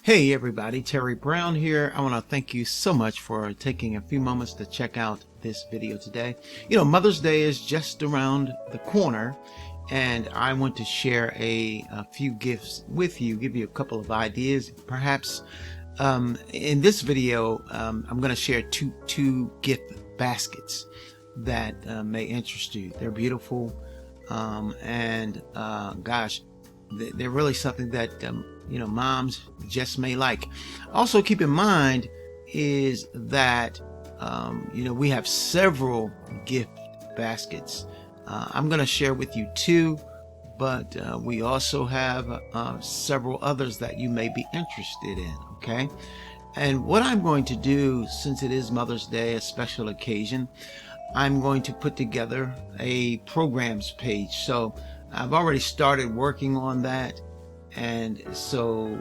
Hey everybody, Terry Brown here. I want to thank you so much for taking a few moments to check out this video today. You know, Mother's Day is just around the corner, and I want to share a few gifts with you, give you a couple of ideas. Perhaps in this video, I'm going to share two gift baskets that may interest you. They're beautiful, and gosh, they're really something that you know, moms just may like. Also keep in mind is that you know, we have several gift baskets. I'm going to share with you two, but we also have several others that you may be interested in. Okay, and what I'm going to do, since it is Mother's Day, a special occasion, I'm going to put together a programs page. So I've already started working on that, and so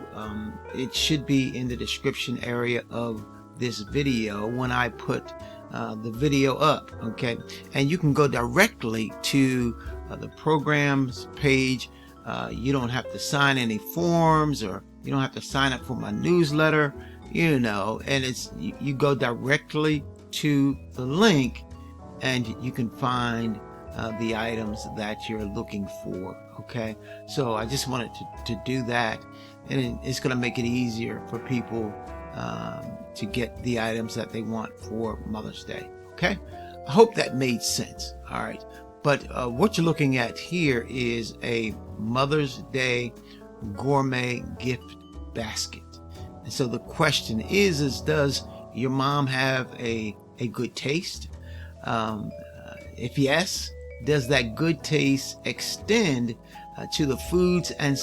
it should be in the description area of this video when I put the video up. Okay, and you can go directly to the programs page. You don't have to sign any forms, or you don't have to sign up for my newsletter, you know, and it's you go directly to the link and you can find the items that you're looking for. Okay, so I just wanted to do that, and it's going to make it easier for people to get the items that they want for Mother's Day. Okay, I hope that made sense. All right, but what you're looking at here is a Mother's Day gourmet gift basket. And so the question is does your mom have a good taste? If yes, does that good taste extend to the foods and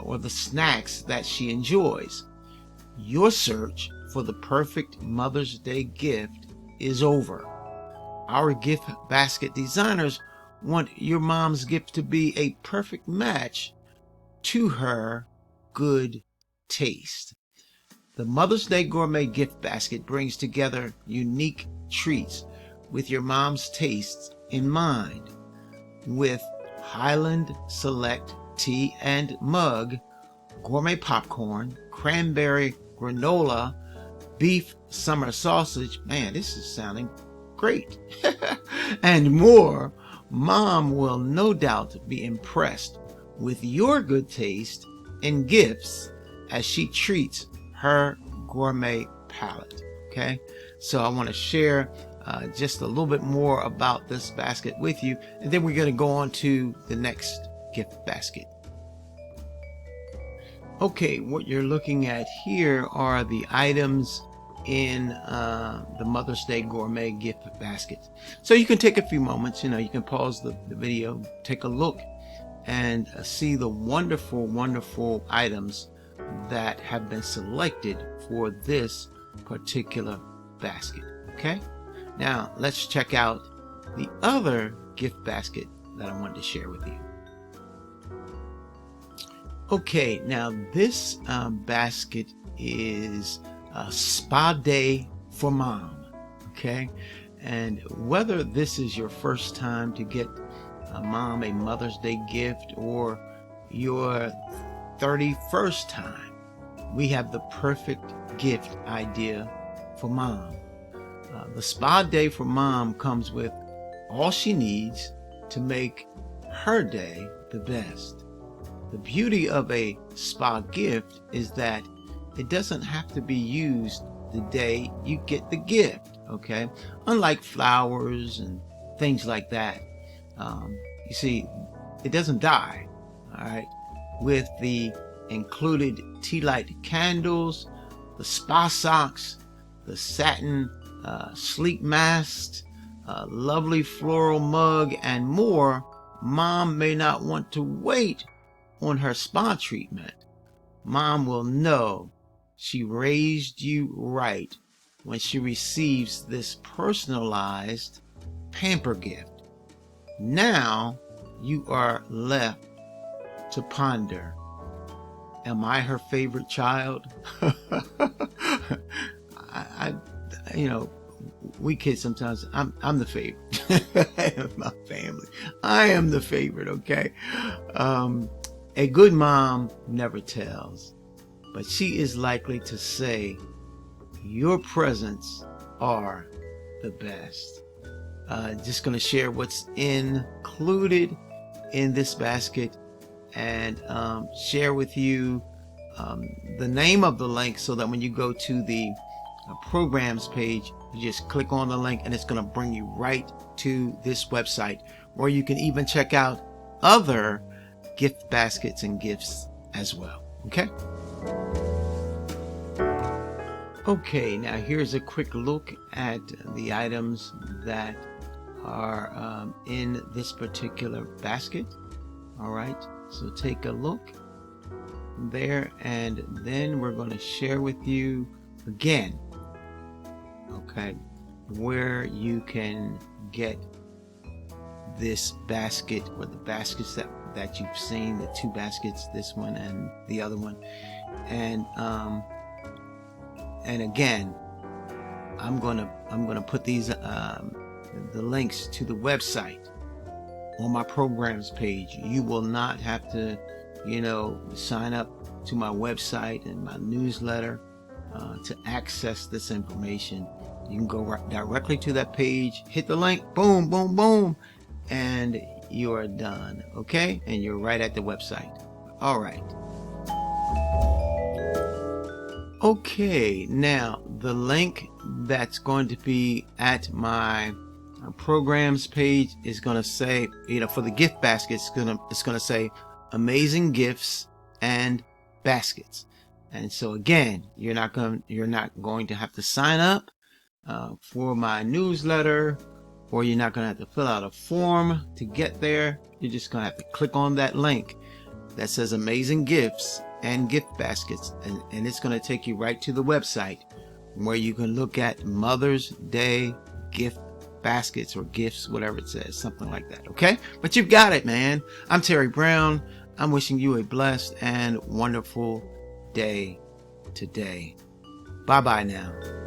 or the snacks that she enjoys? Your search for the perfect Mother's Day gift is over. Our gift basket designers want your mom's gift to be a perfect match to her good taste. The Mother's Day Gourmet Gift Basket brings together unique treats with your mom's tastes in mind, with Highland Select tea and mug, gourmet popcorn, cranberry granola, beef summer sausage. Man, this is sounding great. And more. Mom will no doubt be impressed with your good taste in gifts as she treats her gourmet palate. Okay, so I want to share just a little bit more about this basket with you, and then we're going to go on to the next gift basket. Okay, what you're looking at here are the items in the Mother's Day Gourmet Gift Basket. So you can take a few moments, you know, you can pause the video, take a look, and see the wonderful items that have been selected for this particular basket. Okay, now let's check out the other gift basket that I wanted to share with you. Okay, now this basket is a spa day for mom. Okay, and whether this is your first time to get mom a Mother's Day gift or your 31st time, we have the perfect gift idea for mom. The spa day for mom comes with all she needs to make her day the best. The beauty of a spa gift is that it doesn't have to be used the day you get the gift. Okay, unlike flowers and things like that, you see, it doesn't die. All right, with the included tea light candles, the spa socks, the satin sleep masks, lovely floral mug, and more, mom may not want to wait on her spa treatment. Mom will know she raised you right when she receives this personalized pamper gift. Now you are left to ponder, am I her favorite child? You know, we kids sometimes, I'm the favorite of my family. I am the favorite. Okay, a good mom never tells. but she is likely to say, your presents are the best. Just going to share what's included in this basket and share with you the name of the link, so that when you go to the programs page, you just click on the link and it's going to bring you right to this website, where you can even check out other gift baskets and gifts as well. Okay, now here's a quick look at the items that are in this particular basket. All right, so take a look there, and then we're going to share with you again, okay, where you can get this basket, or the baskets that you've seen, the two baskets, this one and the other one. And again, I'm gonna put these the links to the website on my programs page. You will not have to, sign up to my website and my newsletter to access this information. You can go directly to that page, hit the link, boom, boom, boom, and you are done. Okay, and you're right at the website. All right. Okay, now the link that's going to be at my programs page is going to say, for the gift basket, it's going to say amazing gifts and baskets. And so again, you're not going to have to sign up for my newsletter, or you're not going to have to fill out a form to get there. You're just going to have to click on that link that says amazing gifts and gift baskets, and it's going to take you right to the website, where you can look at Mother's Day gift baskets or gifts, whatever it says, something like that. Okay, but you've got it, man. I'm Terry Brown. I'm wishing you a blessed and wonderful day today. Bye bye now.